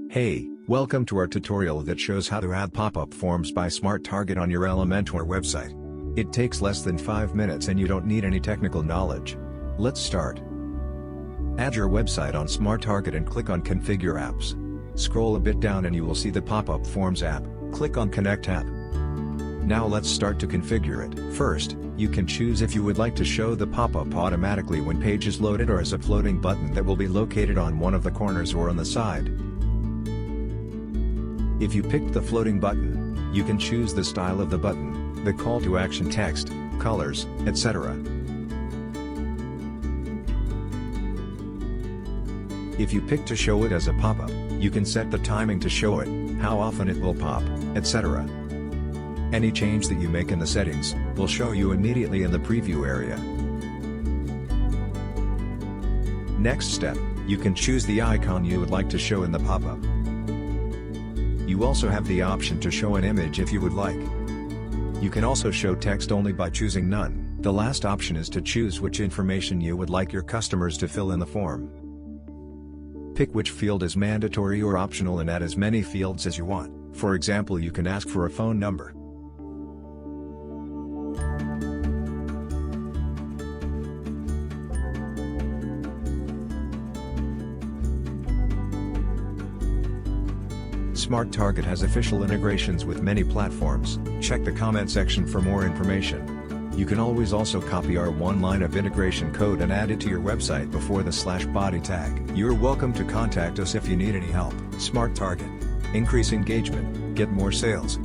Hey, welcome to our tutorial that shows how to add Popup Forms by Smart Target on your Elementor website. It takes less than 5 minutes and you don't need any technical knowledge. Let's start. Add your website on Smart Target and click on Configure Apps. Scroll a bit down and you will see the Popup Forms app. Click on Connect app. Now let's start to configure it. First, you can choose if you would like to show the pop-up automatically when page is loaded or as a floating button that will be located on one of the corners or on the side. If you picked the floating button, you can choose the style of the button, the call to action text, colors, etc. If you pick to show it as a pop-up, you can set the timing to show it, how often it will pop, etc. Any change that you make in the settings will show you immediately in the preview area. Next step, you can choose the icon you would like to show in the pop-up. You also have the option to show an image if you would like. You can also show text only by choosing none. The last option is to choose which information you would like your customers to fill in the form. Pick which field is mandatory or optional and add as many fields as you want. For example, you can ask for a phone number. Smart Target has official integrations with many platforms. Check the comment section for more information. You can always also copy our one line of integration code and add it to your website before the /body tag. You're welcome to contact us if you need any help. Smart Target. Increase engagement, get more sales.